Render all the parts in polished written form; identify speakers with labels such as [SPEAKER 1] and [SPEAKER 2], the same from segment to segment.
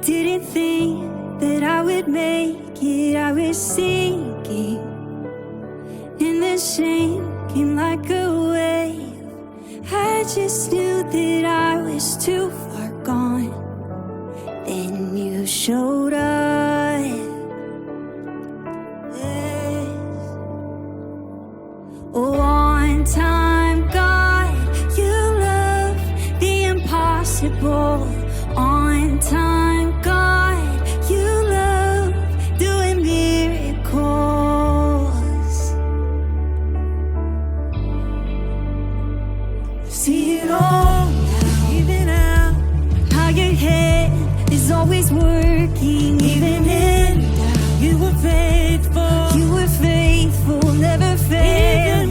[SPEAKER 1] Didn't think that I would make it. I was sinking, and the shame came like a wave. I just knew that I was too far gone. Then you showed up. Yes. Oh, on time, God, you love the impossible. On time, God, you love doing miracles. See it all now, even now. How your head is always working, even in doubt. You were faithful. You were faithful, never failed.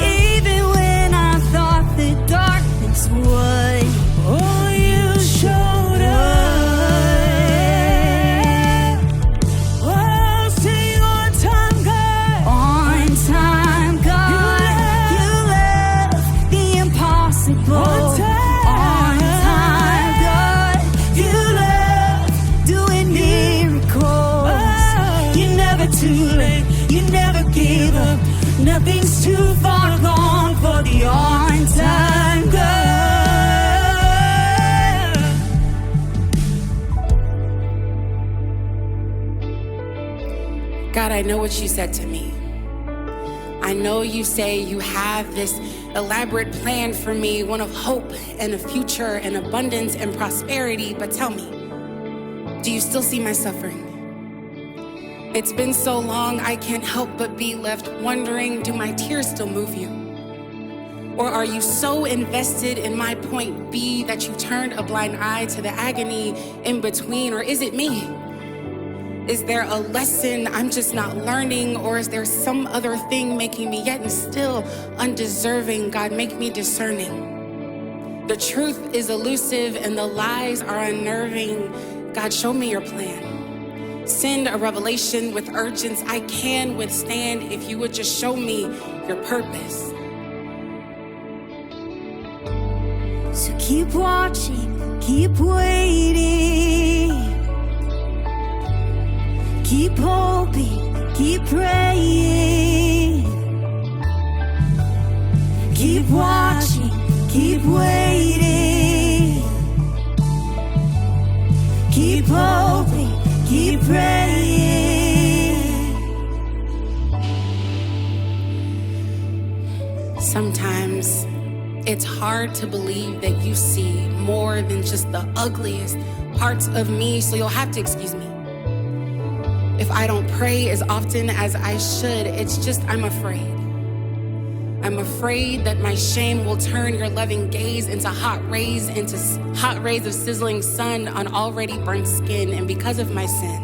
[SPEAKER 1] Even when I thought the darkness would. Oh, you showed up. Oh, sing on time, God. On time, God. You love the impossible. On time, God. You love doing miracles. You're never too late. You never give up. Nothing's too far gone for the on-time God.
[SPEAKER 2] God, I know what you said to me. I know you say you have this elaborate plan for me, one of hope and a future and abundance and prosperity. But tell me, do you still see my suffering? It's been so long, I can't help but be left wondering, do my tears still move you? Or are you so invested in my point B that you turned a blind eye to the agony in between? Or is it me? Is there a lesson I'm just not learning? Or is there some other thing making me yet and still undeserving? God, make me discerning. The truth is elusive and the lies are unnerving. God, show me your plan. Send a revelation with urgency I can withstand if you would just show me your purpose.
[SPEAKER 1] So keep watching, keep waiting, keep hoping, keep praying, keep watching, keep waiting, keep hoping, keep praying.
[SPEAKER 2] Sometimes it's hard to believe that you see more than just the ugliest parts of me, so you'll have to excuse me. If I don't pray as often as I should, it's just I'm afraid. I'm afraid that my shame will turn your loving gaze into hot rays of sizzling sun on already burnt skin. And because of my sin,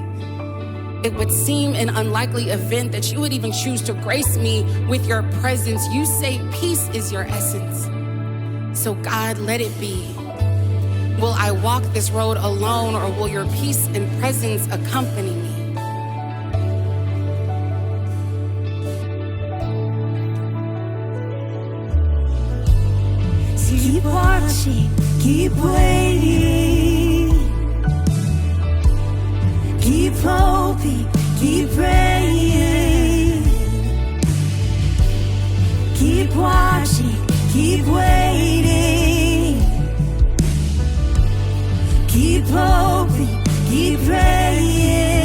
[SPEAKER 2] it would seem an unlikely event that you would even choose to grace me with your presence. You say peace is your essence. So God, let it be. Will I walk this road alone, or will your peace and presence accompany me?
[SPEAKER 1] Keep watching, keep waiting, keep hoping, keep praying, keep watching, keep waiting, keep hoping, keep praying.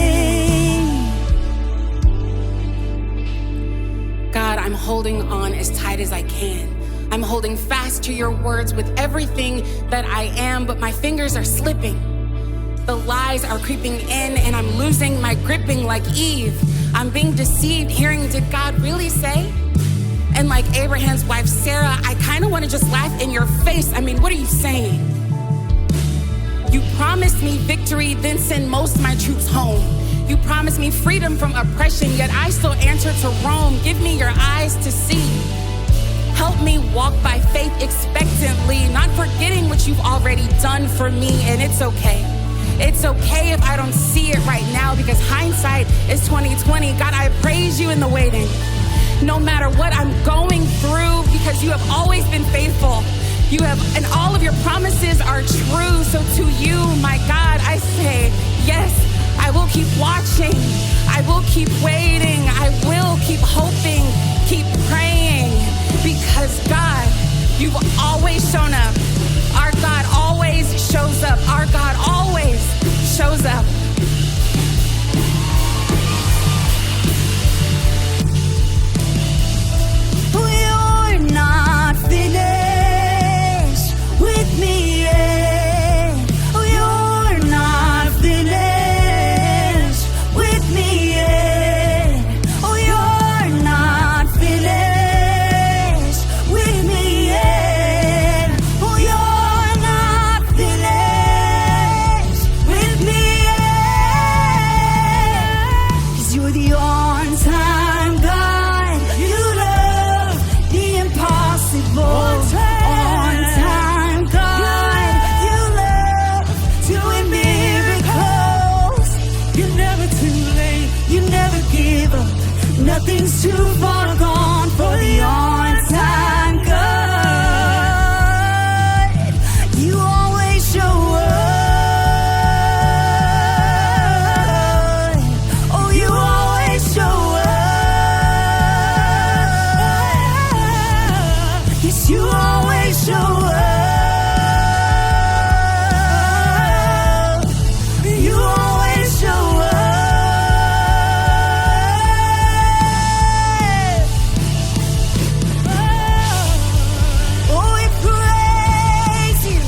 [SPEAKER 2] God, I'm holding on as tight as I can. I'm holding fast to your words with everything that I am, but my fingers are slipping. The lies are creeping in and I'm losing my gripping like Eve. I'm being deceived, hearing, did God really say? And like Abraham's wife, Sarah, I kind of want to just laugh in your face. I mean, what are you saying? You promised me victory, then send most of my troops home. You promised me freedom from oppression, yet I still answer to Rome. Give me your eyes to see. Help me walk by faith expectantly, not forgetting what you've already done for me. And it's okay. It's okay if I don't see it right now, because hindsight is 2020. God, I praise you in the waiting. No matter what I'm going through, because you have always been faithful. You have, and all of your promises are true. So to you, my God, I say, Yes, I will keep watching. I will keep waiting. I will keep hoping, keep praying. Because God, you've always shown up. Our God always shows up. Our God always shows up.
[SPEAKER 1] You're not finished with me yet. You're not finished with me yet. You're not finished with me yet. You're not finished with me yet. 'Cause you're the on-time God. You love the impossible. On-time God. You love doing miracles. You're never too late. You never give up. Nothing's too far gone for the on-time God. You always show up. Oh, you always show up. Yes, you always show up. You always show up. Oh, we praise you.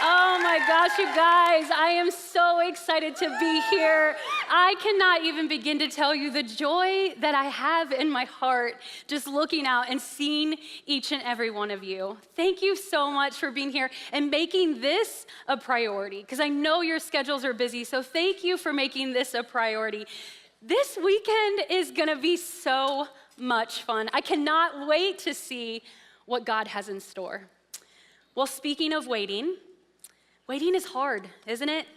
[SPEAKER 3] Oh my gosh, you guys, I am so excited to be here. I cannot even begin to tell you the joy that I have in my heart just looking out and seeing each and every one of you. Thank you so much for being here and making this a priority, because I know your schedules are busy, so thank you for making this a priority. This weekend is gonna be so much fun. I cannot wait to see what God has in store. Well, speaking of waiting is hard, isn't it?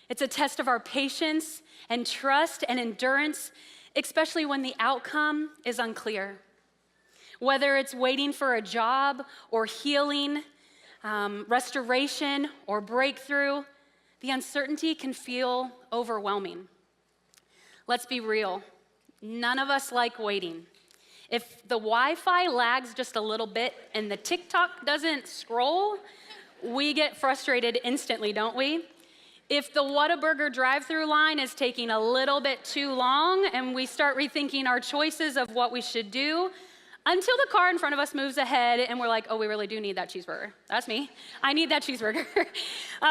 [SPEAKER 3] It's a test of our patience and trust and endurance, especially when the outcome is unclear. Whether it's waiting for a job or healing, restoration or breakthrough, the uncertainty can feel overwhelming. Let's be real. None of us like waiting. If the Wi-Fi lags just a little bit and the TikTok doesn't scroll, we get frustrated instantly, don't we? If the Whataburger drive-through line is taking a little bit too long and we start rethinking our choices of what we should do, until the car in front of us moves ahead and we're like, oh, we really do need that cheeseburger. That's me. I need that cheeseburger.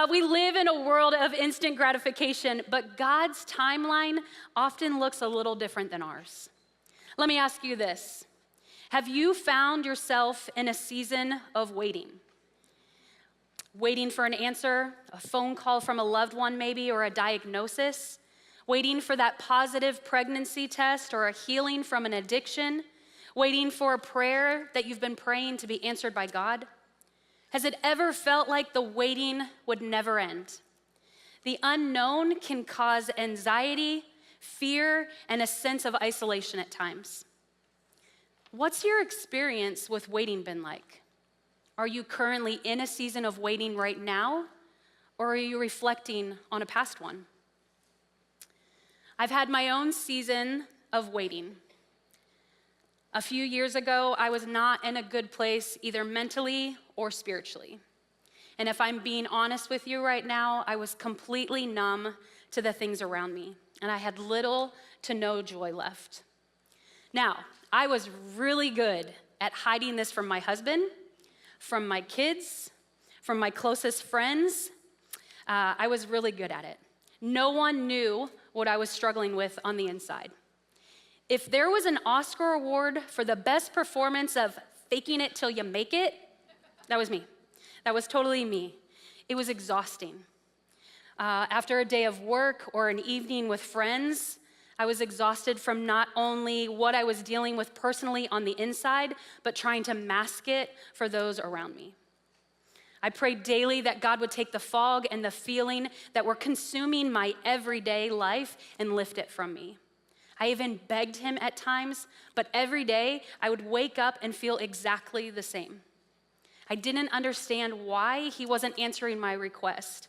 [SPEAKER 3] We live in a world of instant gratification, but God's timeline often looks a little different than ours. Let me ask you this. Have you found yourself in a season of waiting? Waiting for an answer, a phone call from a loved one maybe, or a diagnosis? Waiting for that positive pregnancy test or a healing from an addiction? Waiting for a prayer that you've been praying to be answered by God? Has it ever felt like the waiting would never end? The unknown can cause anxiety, fear, and a sense of isolation at times. What's your experience with waiting been like? Are you currently in a season of waiting right now, or are you reflecting on a past one? I've had my own season of waiting. A few years ago, I was not in a good place, either mentally or spiritually. And if I'm being honest with you right now, I was completely numb to the things around me, and I had little to no joy left. Now, I was really good at hiding this from my husband, from my kids, from my closest friends. I was really good at it. No one knew what I was struggling with on the inside. If there was an Oscar award for the best performance of faking it till you make it, that was me. That was totally me. It was exhausting. After a day of work or an evening with friends, I was exhausted from not only what I was dealing with personally on the inside, but trying to mask it for those around me. I prayed daily that God would take the fog and the feeling that were consuming my everyday life and lift it from me. I even begged him at times, but every day I would wake up and feel exactly the same. I didn't understand why he wasn't answering my request.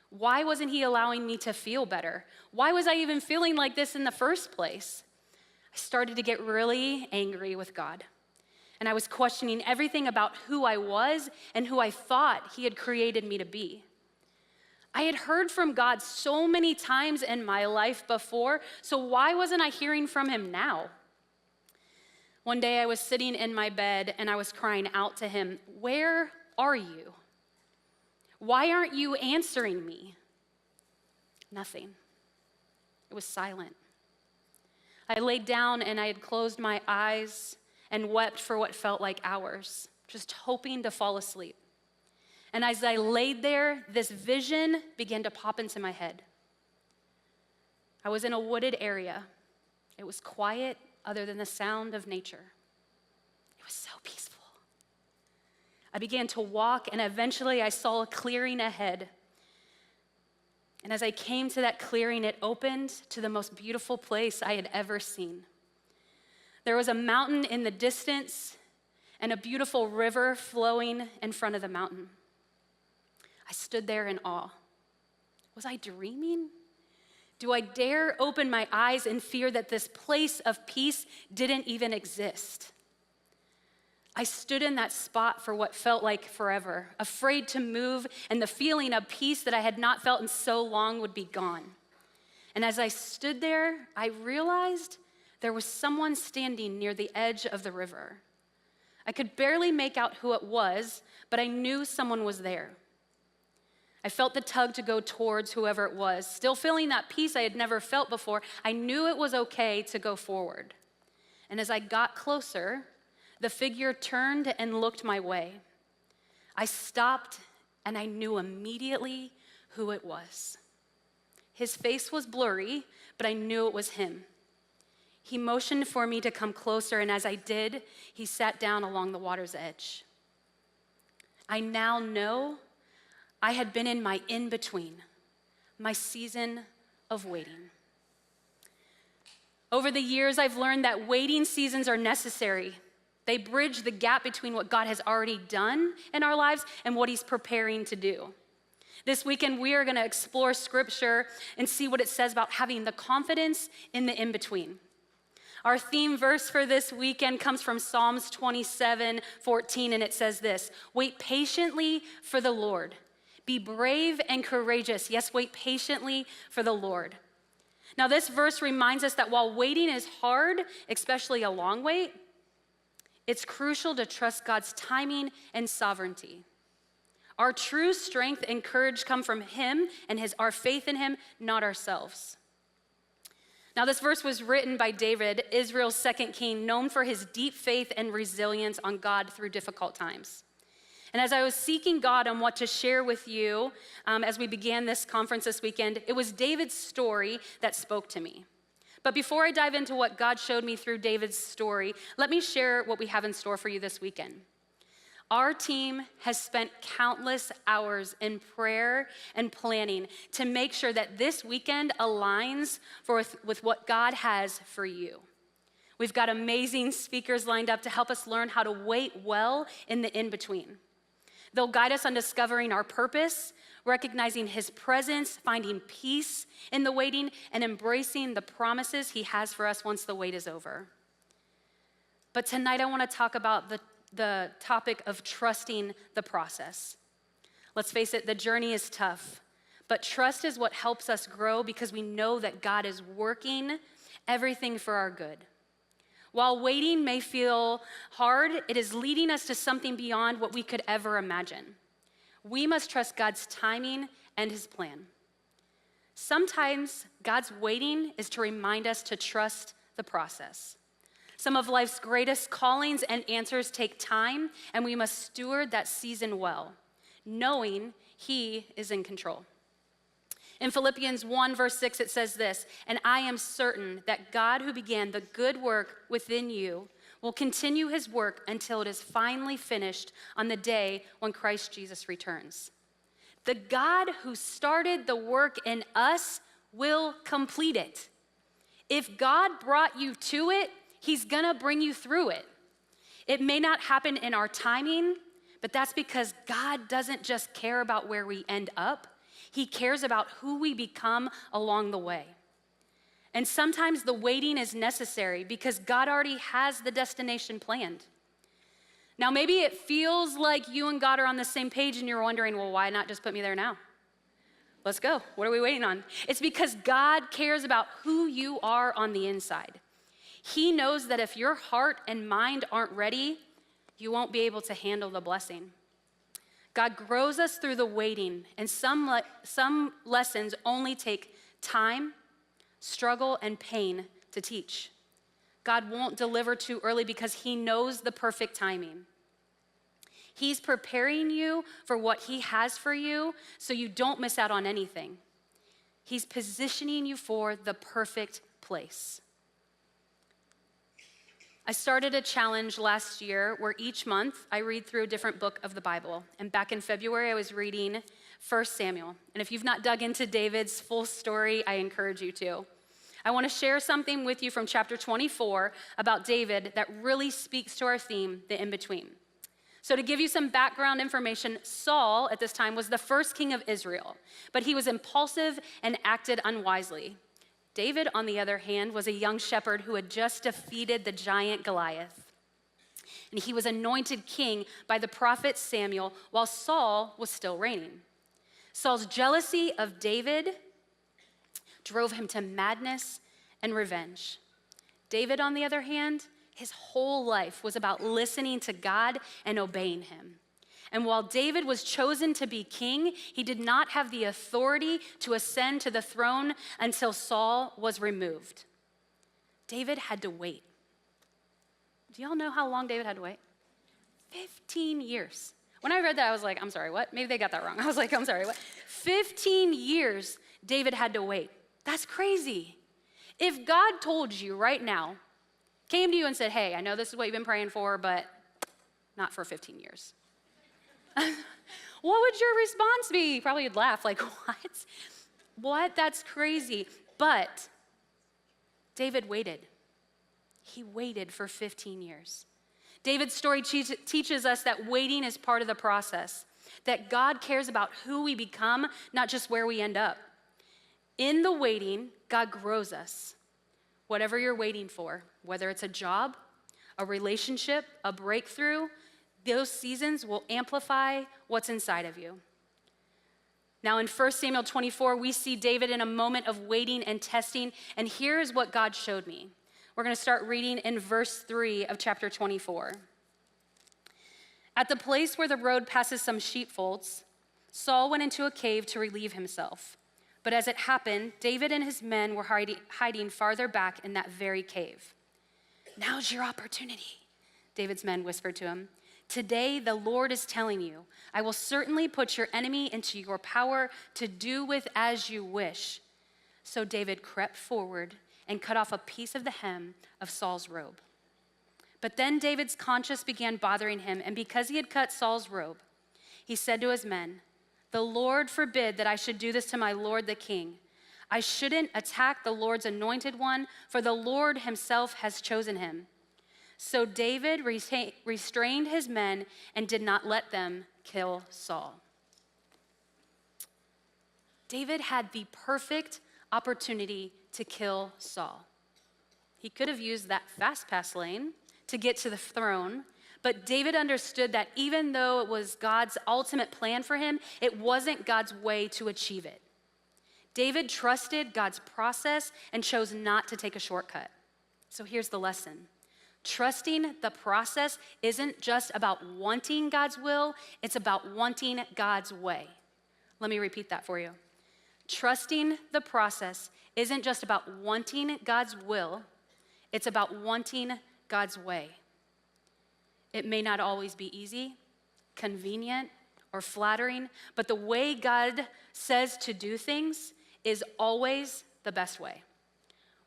[SPEAKER 3] Why wasn't he allowing me to feel better? Why was I even feeling like this in the first place? I started to get really angry with God. And I was questioning everything about who I was and who I thought he had created me to be. I had heard from God so many times in my life before, so why wasn't I hearing from him now? One day I was sitting in my bed and I was crying out to him, "Where are you? Why aren't you answering me?" Nothing. It was silent. I laid down and I had closed my eyes and wept for what felt like hours, just hoping to fall asleep. And as I laid there, this vision began to pop into my head. I was in a wooded area. It was quiet other than the sound of nature. It was so peaceful. I began to walk, and eventually I saw a clearing ahead. And as I came to that clearing, it opened to the most beautiful place I had ever seen. There was a mountain in the distance and a beautiful river flowing in front of the mountain. I stood there in awe. Was I dreaming? Do I dare open my eyes in fear that this place of peace didn't even exist? I stood in that spot for what felt like forever, afraid to move, and the feeling of peace that I had not felt in so long would be gone. And as I stood there, I realized there was someone standing near the edge of the river. I could barely make out who it was, but I knew someone was there. I felt the tug to go towards whoever it was. Still feeling that peace I had never felt before, I knew it was okay to go forward. And as I got closer, the figure turned and looked my way. I stopped, and I knew immediately who it was. His face was blurry, but I knew it was him. He motioned for me to come closer, and as I did, he sat down along the water's edge. I now know I had been in my in-between, my season of waiting. Over the years, I've learned that waiting seasons are necessary. They bridge the gap between what God has already done in our lives and what he's preparing to do. This weekend, we are going to explore scripture and see what it says about having the confidence in the in-between. Our theme verse for this weekend comes from Psalms 27:14, and it says this: "Wait patiently for the Lord. Be brave and courageous." Yes, wait patiently for the Lord. Now, this verse reminds us that while waiting is hard, especially a long wait, it's crucial to trust God's timing and sovereignty. Our true strength and courage come from him and our faith in him, not ourselves. Now, this verse was written by David, Israel's second king, known for his deep faith and resilience on God through difficult times. And as I was seeking God on what to share with you as we began this conference this weekend, it was David's story that spoke to me. But before I dive into what God showed me through David's story, let me share what we have in store for you this weekend. Our team has spent countless hours in prayer and planning to make sure that this weekend aligns with what God has for you. We've got amazing speakers lined up to help us learn how to wait well in the in-between. They'll guide us on discovering our purpose, recognizing his presence, finding peace in the waiting, and embracing the promises he has for us once the wait is over. But tonight I want to talk about the topic of trusting the process. Let's face it, the journey is tough, but trust is what helps us grow because we know that God is working everything for our good. While waiting may feel hard, it is leading us to something beyond what we could ever imagine. We must trust God's timing and his plan. Sometimes God's waiting is to remind us to trust the process. Some of life's greatest callings and answers take time, and we must steward that season well, knowing he is in control. In Philippians 1, verse 6, it says this, "And I am certain that God who began the good work within you will continue his work until it is finally finished on the day when Christ Jesus returns." The God who started the work in us will complete it. If God brought you to it, he's gonna bring you through it. It may not happen in our timing, but that's because God doesn't just care about where we end up. He cares about who we become along the way. And sometimes the waiting is necessary because God already has the destination planned. Now, maybe it feels like you and God are on the same page and you're wondering, well, why not just put me there now? Let's go. What are we waiting on? It's because God cares about who you are on the inside. He knows that if your heart and mind aren't ready, you won't be able to handle the blessing. God grows us through the waiting, and some lessons only take time, struggle, and pain to teach. God won't deliver too early because he knows the perfect timing. He's preparing you for what he has for you so you don't miss out on anything. He's positioning you for the perfect place. I started a challenge last year where each month I read through a different book of the Bible. And back in February, I was reading 1 Samuel. And if you've not dug into David's full story, I encourage you to. I want to share something with you from chapter 24 about David that really speaks to our theme, the in-between. So to give you some background information, Saul at this time was the first king of Israel, but he was impulsive and acted unwisely. David, on the other hand, was a young shepherd who had just defeated the giant Goliath. And he was anointed king by the prophet Samuel while Saul was still reigning. Saul's jealousy of David drove him to madness and revenge. David, on the other hand, his whole life was about listening to God and obeying him. And while David was chosen to be king, he did not have the authority to ascend to the throne until Saul was removed. David had to wait. Do y'all know how long David had to wait? 15 years. When I read that, I was like, I'm sorry, what? Maybe they got that wrong. I was like, I'm sorry, what? 15 years David had to wait. That's crazy. If God told you right now, came to you and said, hey, I know this is what you've been praying for, but not for 15 years. What would your response be? Probably you'd laugh like, what? What? That's crazy. But David waited. He waited for 15 years. David's story teaches us that waiting is part of the process, that God cares about who we become, not just where we end up. In the waiting, God grows us. Whatever you're waiting for, whether it's a job, a relationship, a breakthrough, those seasons will amplify what's inside of you. Now in 1 Samuel 24, we see David in a moment of waiting and testing, and here is what God showed me. We're gonna start reading in verse 3 of chapter 24. At the place where the road passes some sheepfolds, Saul went into a cave to relieve himself. But as it happened, David and his men were hiding farther back in that very cave. Now's your opportunity, David's men whispered to him. Today, the Lord is telling you, I will certainly put your enemy into your power to do with as you wish. So David crept forward and cut off a piece of the hem of Saul's robe. But then David's conscience began bothering him, and because he had cut Saul's robe, he said to his men, the Lord forbid that I should do this to my lord the king. I shouldn't attack the Lord's anointed one, for the Lord himself has chosen him. So David restrained his men and did not let them kill Saul. David had the perfect opportunity to kill Saul. He could have used that fast pass lane to get to the throne, but David understood that even though it was God's ultimate plan for him, it wasn't God's way to achieve it. David trusted God's process and chose not to take a shortcut. So here's the lesson. Trusting the process isn't just about wanting God's will, it's about wanting God's way. Let me repeat that for you. Trusting the process isn't just about wanting God's will, it's about wanting God's way. It may not always be easy, convenient, or flattering, but the way God says to do things is always the best way.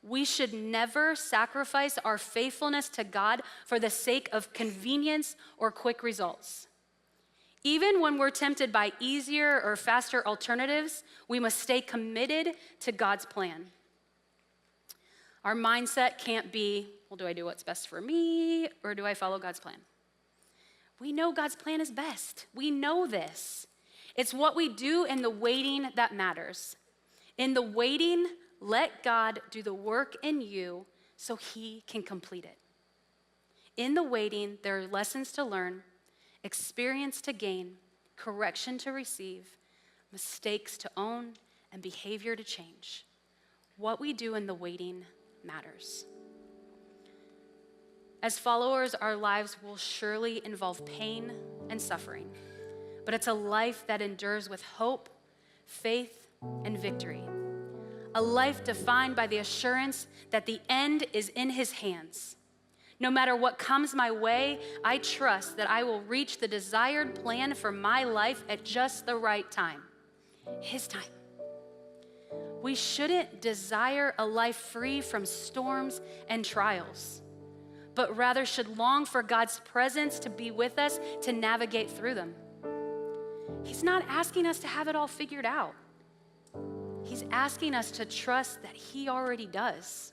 [SPEAKER 3] We should never sacrifice our faithfulness to God for the sake of convenience or quick results. Even when we're tempted by easier or faster alternatives, we must stay committed to God's plan. Our mindset can't be, well, do I do what's best for me, or do I follow God's plan? We know God's plan is best. We know this. It's what we do in the waiting that matters. In the waiting, let God do the work in you so he can complete it. In the waiting, there are lessons to learn, experience to gain, correction to receive, mistakes to own, and behavior to change. What we do in the waiting matters. As followers, our lives will surely involve pain and suffering, but it's a life that endures with hope, faith, and victory. A life defined by the assurance that the end is in his hands. No matter what comes my way, I trust that I will reach the desired plan for my life at just the right time, his time. We shouldn't desire a life free from storms and trials, but rather should long for God's presence to be with us to navigate through them. He's not asking us to have it all figured out. He's asking us to trust that he already does.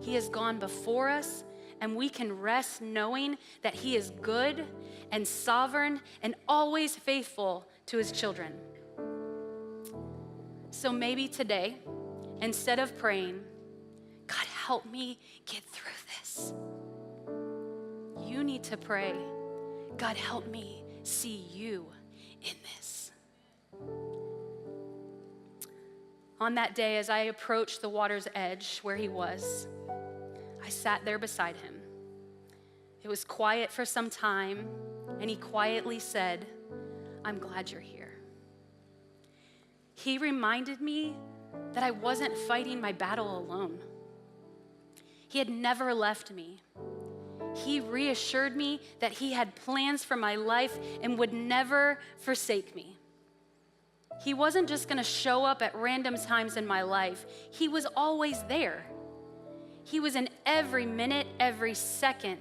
[SPEAKER 3] He has gone before us, and we can rest knowing that he is good and sovereign and always faithful to his children. So maybe today, instead of praying, God, help me get through this, you need to pray, God, help me see you in this. On that day, as I approached the water's edge where he was, I sat there beside him. It was quiet for some time, and he quietly said, I'm glad you're here. He reminded me that I wasn't fighting my battle alone. He had never left me. He reassured me that he had plans for my life and would never forsake me. He wasn't just gonna show up at random times in my life. He was always there. He was in every minute, every second.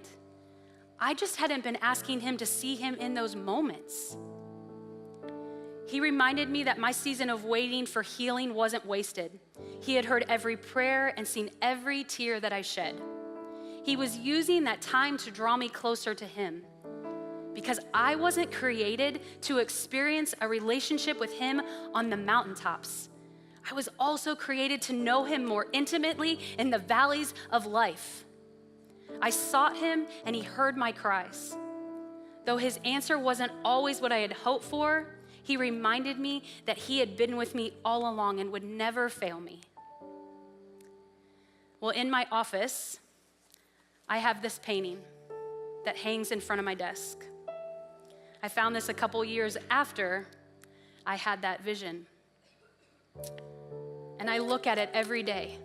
[SPEAKER 3] I just hadn't been asking him to see him in those moments. He reminded me that my season of waiting for healing wasn't wasted. He had heard every prayer and seen every tear that I shed. He was using that time to draw me closer to him, because I wasn't created to experience a relationship with him on the mountaintops. I was also created to know him more intimately in the valleys of life. I sought him and he heard my cries. Though his answer wasn't always what I had hoped for, he reminded me that he had been with me all along and would never fail me. Well, in my office, I have this painting that hangs in front of my desk. I found this a couple years after I had that vision. And I look at it every day.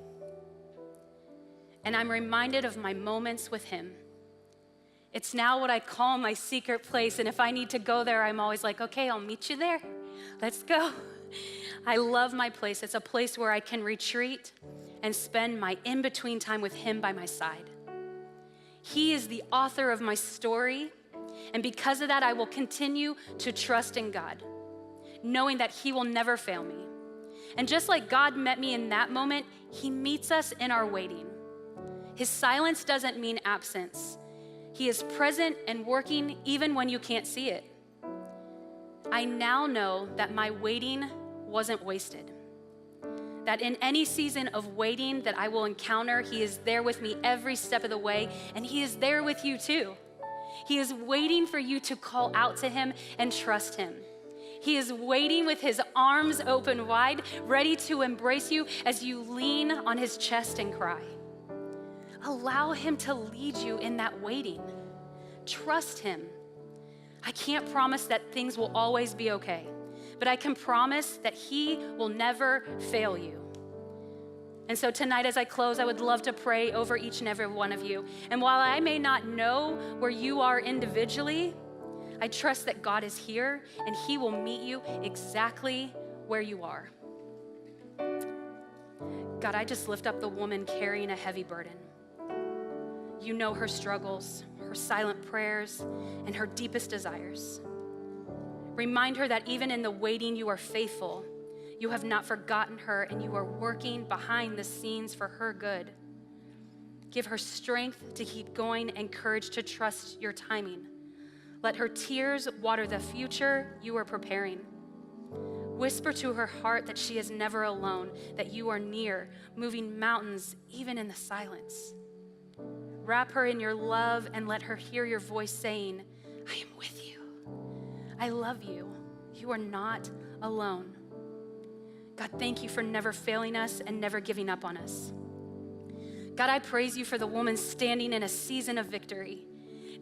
[SPEAKER 3] And I'm reminded of my moments with him. It's now what I call my secret place. And if I need to go there, I'm always like, okay, I'll meet you there. Let's go. I love my place. It's a place where I can retreat and spend my in-between time with him by my side. He is the author of my story. And because of that, I will continue to trust in God, knowing that he will never fail me. And just like God met me in that moment, he meets us in our waiting. His silence doesn't mean absence. He is present and working even when you can't see it. I now know that my waiting wasn't wasted. That in any season of waiting that I will encounter, he is there with me every step of the way, and he is there with you too. He is waiting for you to call out to him and trust him. He is waiting with his arms open wide, ready to embrace you as you lean on his chest and cry. Allow him to lead you in that waiting. Trust him. I can't promise that things will always be okay, but I can promise that he will never fail you. And so tonight as I close, I would love to pray over each and every one of you. And while I may not know where you are individually, I trust that God is here and he will meet you exactly where you are. God, I just lift up the woman carrying a heavy burden. You know her struggles, her silent prayers, and her deepest desires. Remind her that even in the waiting, you are faithful. You have not forgotten her, and you are working behind the scenes for her good. Give her strength to keep going and courage to trust your timing. Let her tears water the future you are preparing. Whisper to her heart that she is never alone, that you are near, moving mountains even in the silence. Wrap her in your love and let her hear your voice saying, I am with you. I love you. You are not alone. God, thank you for never failing us and never giving up on us. God, I praise you for the woman standing in a season of victory.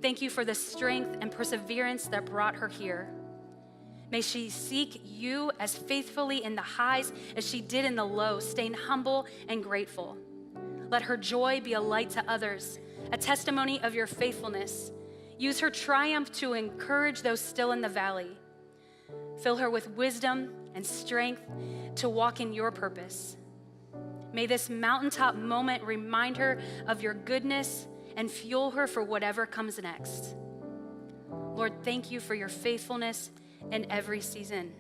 [SPEAKER 3] Thank you for the strength and perseverance that brought her here. May she seek you as faithfully in the highs as she did in the lows, staying humble and grateful. Let her joy be a light to others, a testimony of your faithfulness. Use her triumph to encourage those still in the valley. Fill her with wisdom and strength to walk in your purpose. May this mountaintop moment remind her of your goodness and fuel her for whatever comes next. Lord, thank you for your faithfulness in every season.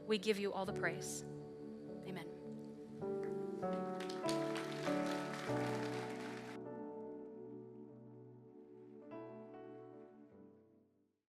[SPEAKER 3] We give you all the praise. Amen.